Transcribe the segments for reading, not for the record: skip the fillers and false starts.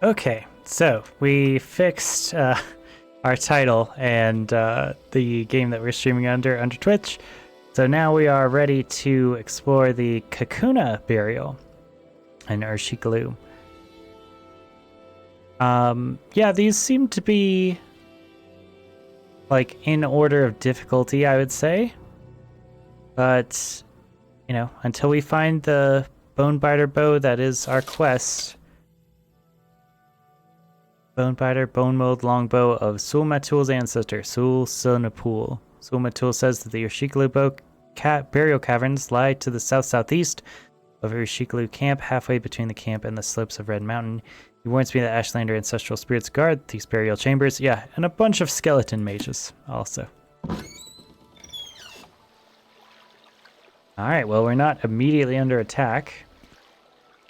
Okay, so we fixed our title and the game that we're streaming under Twitch. So now we are ready to explore the Kakuna burial in Urshikalu. Yeah, these seem to be like in order of difficulty, I would say. But, you know, until we find the Bonebiter bow that is our quest. Bonebiter, Bone Mold Longbow of Sul-Matul's ancestor, Sul-Sonapul. Sul-Matul says that the Urshikalu burial caverns lie to the south-southeast of Urshikalu camp, halfway between the camp and the slopes of Red Mountain. He warns me that Ashlander ancestral spirits guard these burial chambers. Yeah, and a bunch of skeleton mages also. Alright, well, we're not immediately under attack,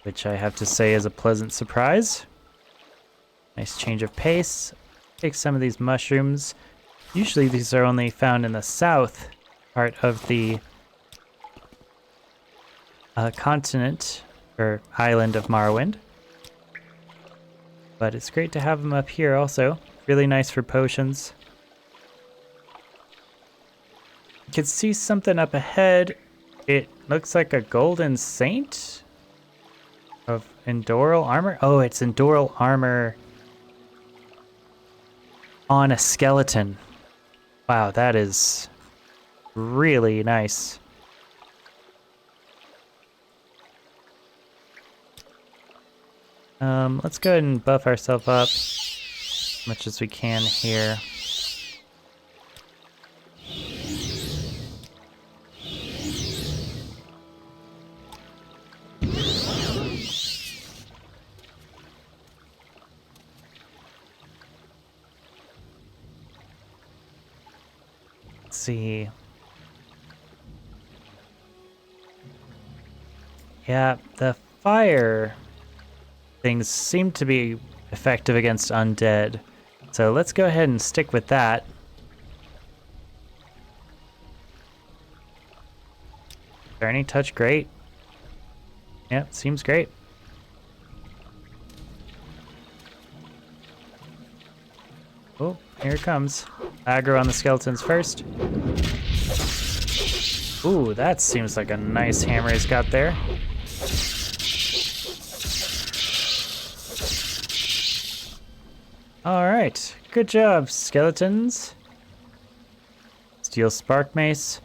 which I have to say is a pleasant surprise. Nice change of pace. Take some of these mushrooms. Usually these are only found in the south part of the continent, or island of Morrowind. But it's great to have them up here also. Really nice for potions. You can see something up ahead. It looks like a golden saint of Endoral armor. Oh, it's Endoral armor on a skeleton. Wow, that is really nice. Let's go ahead and buff ourselves up as much as we can here. Let's see. Yeah, the fire things seem to be effective against undead. So let's go ahead and stick with that. Burning touch, great. Yeah, seems great. Oh, here it comes. Aggro on the skeletons first. Ooh, that seems like a nice hammer he's got there. Alright, good job, skeletons. Steel spark mace.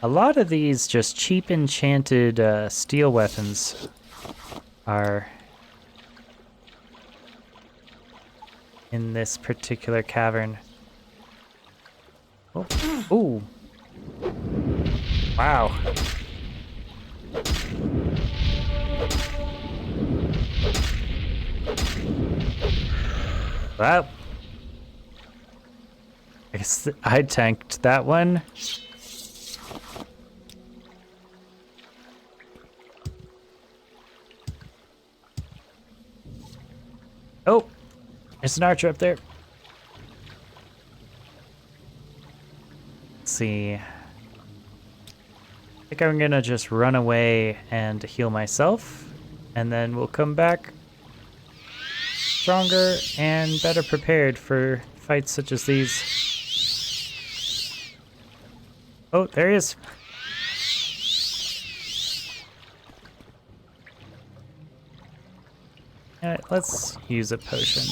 A lot of these just cheap enchanted steel weapons are in this particular cavern. Oh. Ooh. Wow. Well, I guess I tanked that one. Oh, there's an archer up there. Let's see. I think I'm gonna just run away and heal myself, and then we'll come back stronger and better prepared for fights such as these. Oh, there he is. Alright, let's use a potion.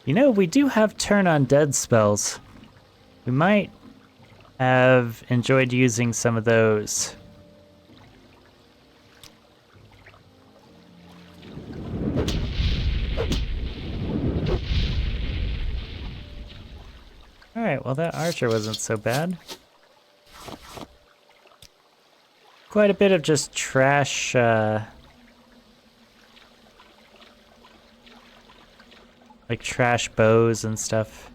You know, we do have turn on dead spells. We might have enjoyed using some of those. Alright, well that archer wasn't so bad. Quite a bit of just trash, like trash bows and stuff.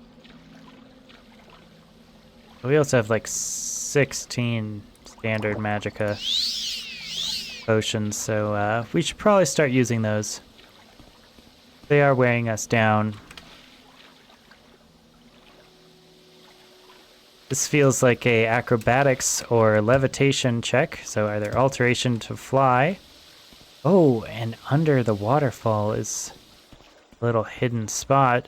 We also have like 16 standard magicka potions, so we should probably start using those. They are wearing us down. This feels like a acrobatics or levitation check, so either alteration to fly. Oh, and under the waterfall is a little hidden spot.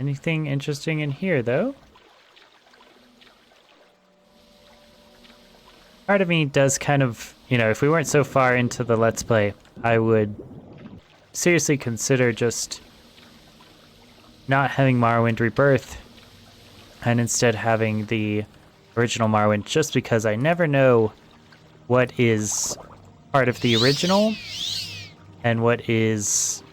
Anything interesting in here, though? Part of me does kind of, you know, if we weren't so far into the Let's Play, I would seriously consider just not having Morrowind Rebirth and instead having the original Morrowind, just because I never know what is part of the original and what is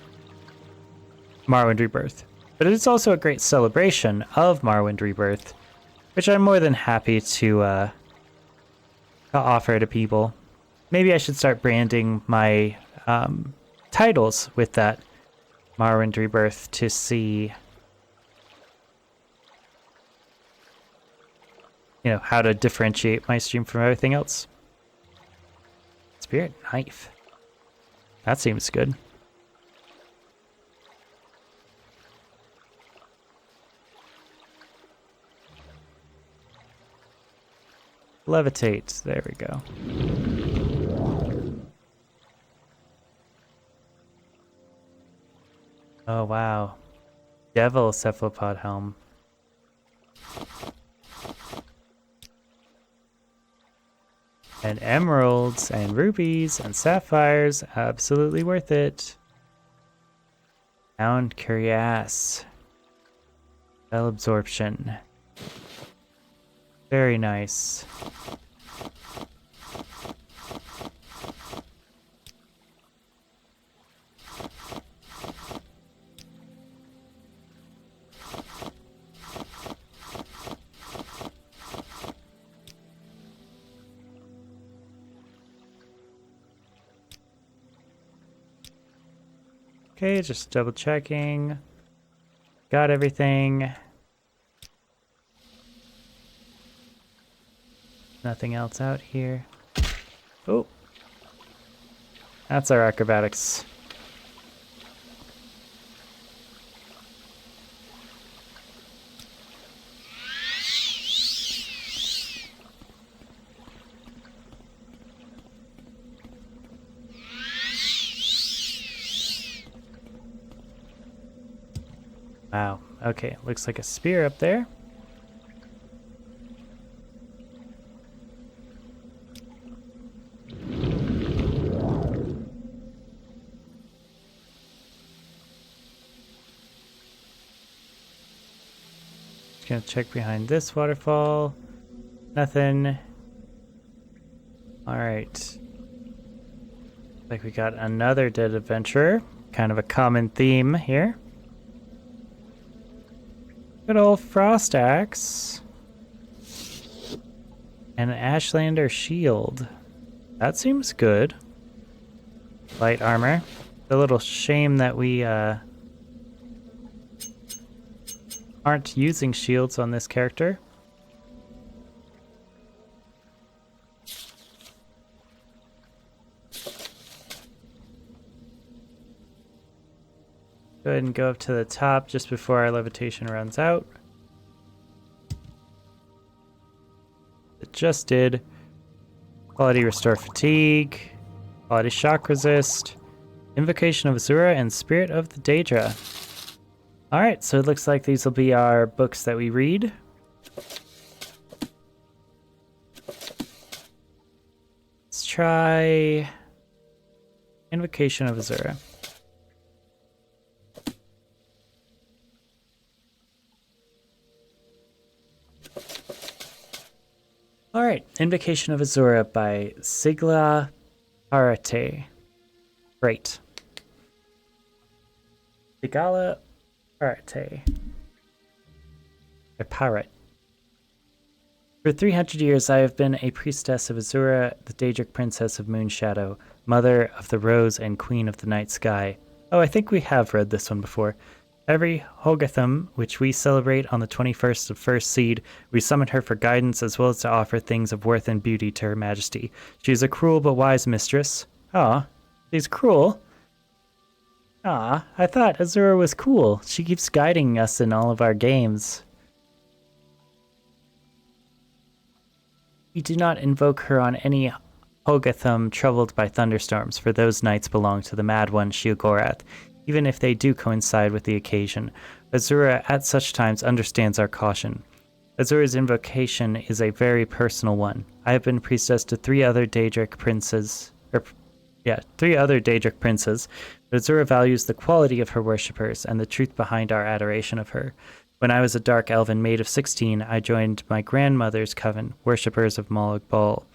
Morrowind Rebirth. But it's also a great celebration of Morrowind Rebirth, which I'm more than happy to offer to people. Maybe I should start branding my titles with that Morrowind Rebirth to see, you know, how to differentiate my stream from everything else. Spirit knife. That seems good. Levitate. There we go. Oh, wow. Devil cephalopod helm. And emeralds and rubies and sapphires. Absolutely worth it. Sound Curious. Spell absorption. Very nice. Okay, just double checking. Got everything. Nothing else out here. Oh. That's our acrobatics. Wow. Okay, looks like a spear up there. Gonna check behind this waterfall. Nothing. Alright. Like we got another dead adventurer. Kind of a common theme here. Good old frost axe. And an Ashlander shield. That seems good. Light armor. A little shame that we aren't using shields on this character. Go ahead and go up to the top just before our levitation runs out. It just did. Quality restore fatigue. Quality shock resist. Invocation of Azura and Spirit of the Daedra. Alright, so it looks like these will be our books that we read. Let's try Invocation of Azura. Alright, Invocation of Azura by Sigla Parate. Great. Sigala Parate. A parrot. For 300 years I have been a priestess of Azura, the Daedric princess of Moonshadow, mother of the rose and queen of the night sky. Oh, I think we have read this one before. Every Hogatham, which we celebrate on the 21st of First Seed, we summon her for guidance as well as to offer things of worth and beauty to her majesty. She is a cruel but wise mistress. Ah, she's cruel? Ah, I thought Azura was cool. She keeps guiding us in all of our games. We do not invoke her on any Hogatham troubled by thunderstorms, for those nights belong to the Mad One Sheogorath, even if they do coincide with the occasion. Azura at such times understands our caution. Azura's invocation is a very personal one. I have been priestess to three other Daedric princes, but Azura values the quality of her worshippers and the truth behind our adoration of her. When I was a dark elven maid of 16, I joined my grandmother's coven, worshippers of Molag Bal,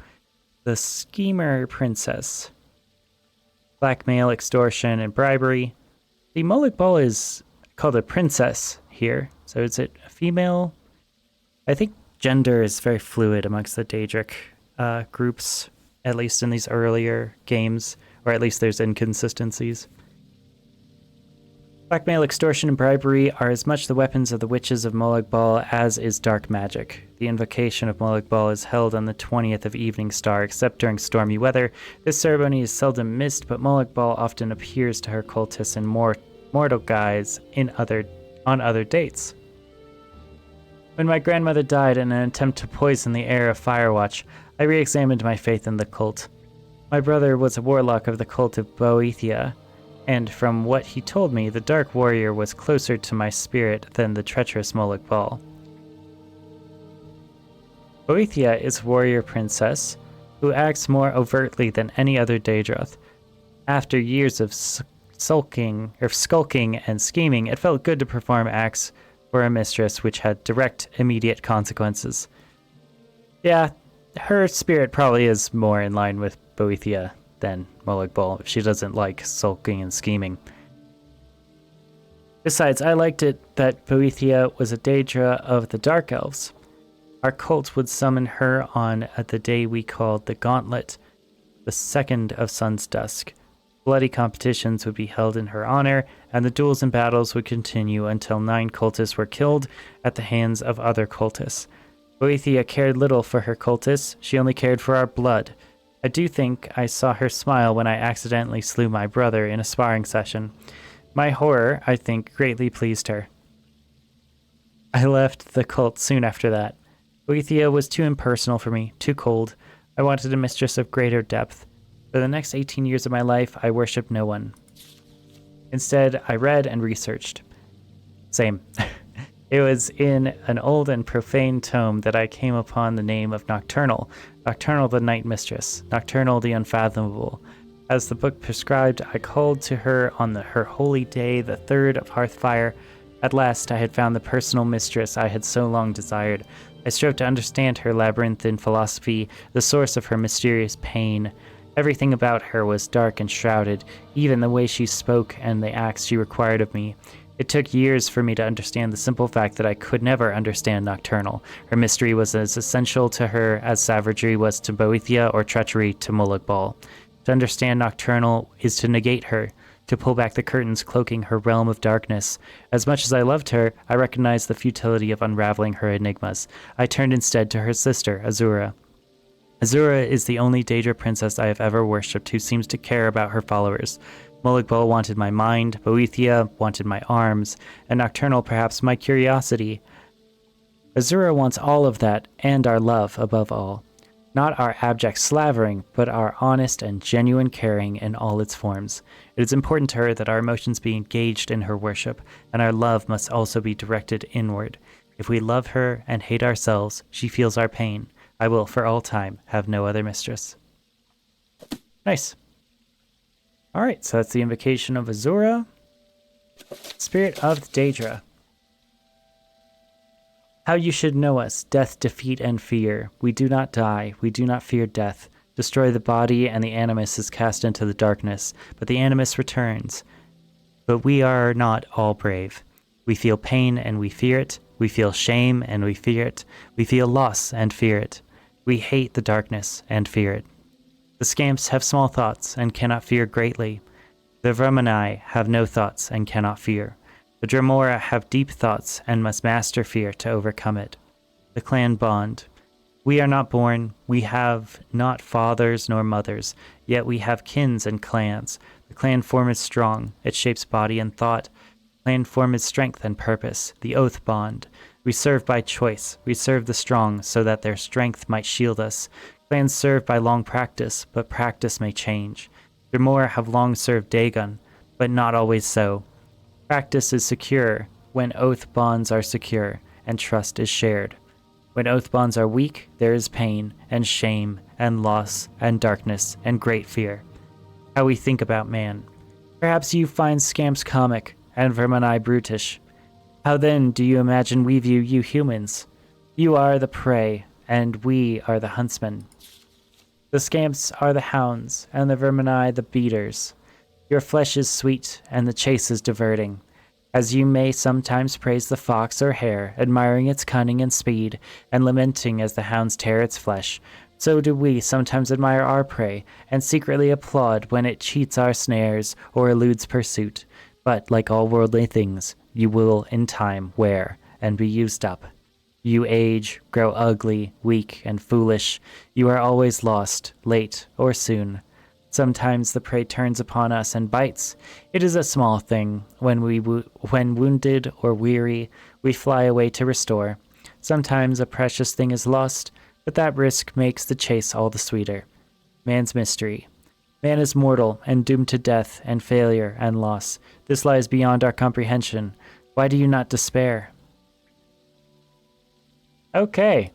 the schemer princess. Blackmail, extortion, and bribery. The Molag Bal is called a princess here, so is it a female? I think gender is very fluid amongst the Daedric groups, at least in these earlier games, or at least there's inconsistencies. Blackmail, extortion, and bribery are as much the weapons of the witches of Molag Bal as is dark magic. The invocation of Molag Bal is held on the 20th of Evening Star, except during stormy weather. This ceremony is seldom missed, but Molag Bal often appears to her cultists in mortal guise on other dates. When my grandmother died in an attempt to poison the heir of Firewatch, I re-examined my faith in the cult. My brother was a warlock of the cult of Boethia, and from what he told me, the Dark Warrior was closer to my spirit than the treacherous Molag Bal. Boethia is a warrior princess who acts more overtly than any other Daedroth. After years of skulking and scheming, it felt good to perform acts for a mistress which had direct, immediate consequences. Yeah, her spirit probably is more in line with Boethia than Molag Bal if she doesn't like sulking and scheming. Besides, I liked it that Boethia was a Daedra of the Dark Elves. Our cult would summon her on the day we called the Gauntlet, the 2nd of Sun's Dusk. Bloody competitions would be held in her honor, and the duels and battles would continue until 9 cultists were killed at the hands of other cultists. Boethia cared little for her cultists, she only cared for our blood. I do think I saw her smile when I accidentally slew my brother in a sparring session. My horror, I think, greatly pleased her. I left the cult soon after that. Boethia was too impersonal for me, too cold. I wanted a mistress of greater depth. For the next 18 years of my life, I worshipped no one. Instead, I read and researched. Same. It was in an old and profane tome that I came upon the name of Nocturnal. Nocturnal the Night Mistress. Nocturnal the Unfathomable. As the book prescribed, I called to her on her holy day, the 3rd of Hearthfire. At last, I had found the personal mistress I had so long desired. I strove to understand her labyrinthine philosophy, the source of her mysterious pain. Everything about her was dark and shrouded, even the way she spoke and the acts she required of me. It took years for me to understand the simple fact that I could never understand Nocturnal. Her mystery was as essential to her as savagery was to Boethia or treachery to Molag Bal. To understand Nocturnal is to negate her, to pull back the curtains cloaking her realm of darkness. As much as I loved her, I recognized the futility of unraveling her enigmas. I turned instead to her sister, Azura. Azura is the only Daedra princess I have ever worshipped who seems to care about her followers. Molag Bal wanted my mind, Boethia wanted my arms, and Nocturnal perhaps my curiosity. Azura wants all of that, and our love above all. Not our abject slavering, but our honest and genuine caring in all its forms. It is important to her that our emotions be engaged in her worship, and our love must also be directed inward. If we love her and hate ourselves, she feels our pain. I will, for all time, have no other mistress. Nice. Alright, so that's the invocation of Azura. Spirit of Daedra. How you should know us, death, defeat, and fear. We do not die, we do not fear death. Destroy the body, and the animus is cast into the darkness, but the animus returns. But we are not all brave. We feel pain, and we fear it. We feel shame, and we fear it. We feel loss, and fear it. We hate the darkness, and fear it. The scamps have small thoughts, and cannot fear greatly. The Vermini have no thoughts, and cannot fear. The Dremora have deep thoughts and must master fear to overcome it. The clan bond. We are not born, we have not fathers nor mothers, yet we have kins and clans. The clan form is strong, it shapes body and thought. Clan form is strength and purpose, the oath bond. We serve by choice, we serve the strong so that their strength might shield us. Clans serve by long practice, but practice may change. Dremora have long served Dagon, but not always so. Practice is secure when oath bonds are secure, and trust is shared. When oath bonds are weak, there is pain, and shame, and loss, and darkness, and great fear. How we think about man. Perhaps you find scamps comic, and vermini brutish. How then do you imagine we view you humans? You are the prey, and we are the huntsmen. The scamps are the hounds, and the vermini the beaters. Your flesh is sweet, and the chase is diverting. As you may sometimes praise the fox or hare, admiring its cunning and speed, and lamenting as the hounds tear its flesh, so do we sometimes admire our prey, and secretly applaud when it cheats our snares or eludes pursuit. But, like all worldly things, you will in time wear and be used up. You age, grow ugly, weak, and foolish. You are always lost, late or soon. Sometimes the prey turns upon us and bites. It is a small thing. When wounded or weary, we fly away to restore. Sometimes a precious thing is lost, but that risk makes the chase all the sweeter. Man's mystery. Man is mortal and doomed to death and failure and loss. This lies beyond our comprehension. Why do you not despair? Okay.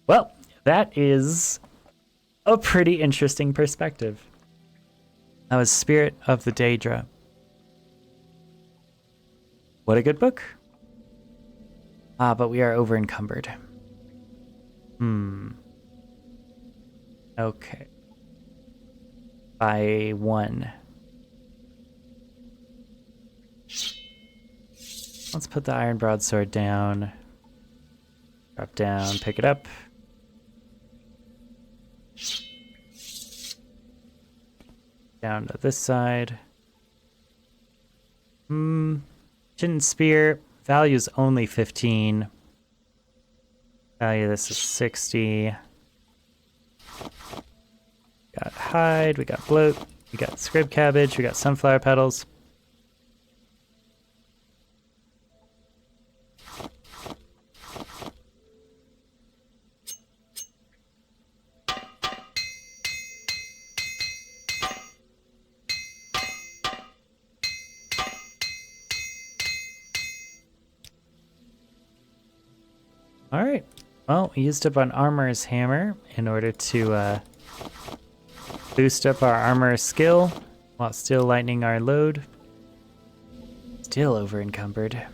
Well, that is a pretty interesting perspective. That was Spirit of the Daedra. What a good book. But we are over encumbered. Okay. By 1. Let's put the iron broadsword down. Drop down, pick it up. Down to this side. Chin spear. Value's only 15. Value of this is 60. Got hide, we got bloat, we got scrib cabbage, we got sunflower petals. Alright, well, we used up an armorer's hammer in order to boost up our armor skill while still lightening our load. Still over encumbered.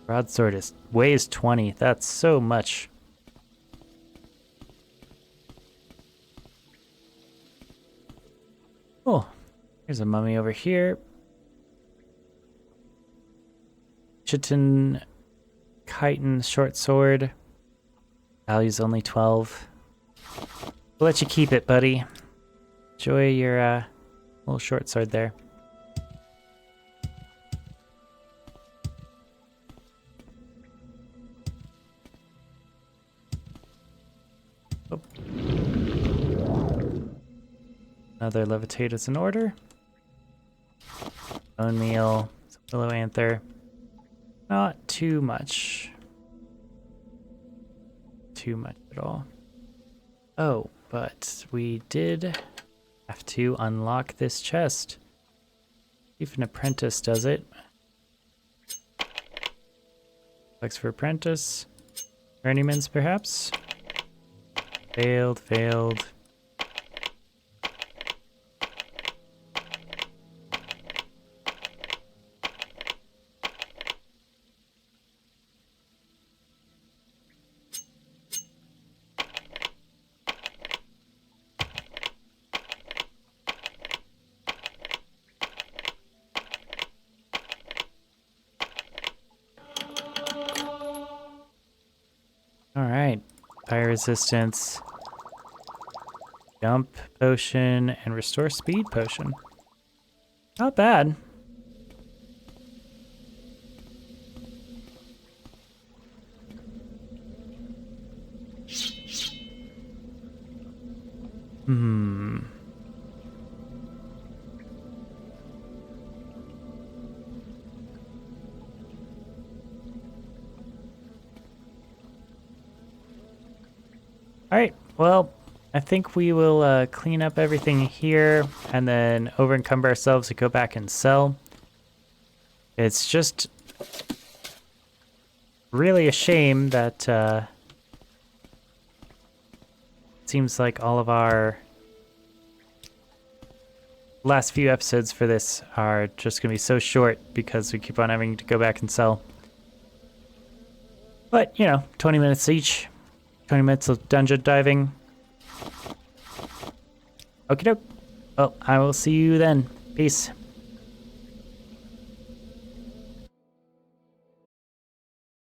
Broadsword weighs 20. That's so much. Oh, here's a mummy over here. Chitin chitin short sword. Value's only 12. We'll let you keep it, buddy. Enjoy your little short sword there. Oh. Another levitate is in order. Bone meal, some willow anther. Not too much. Too much at all. Oh, but we did have to unlock this chest. If an apprentice does it. Looks for apprentice. Journeyman's perhaps. Failed, failed. All fire resistance, jump potion, and restore speed potion. Not bad. Alright, well, I think we will clean up everything here and then over encumber ourselves to go back and sell. It's just really a shame that it seems like all of our last few episodes for this are just going to be so short because we keep on having to go back and sell. But, you know, 20 minutes each. 20 minutes of dungeon diving. Okie doke. Well, I will see you then. Peace.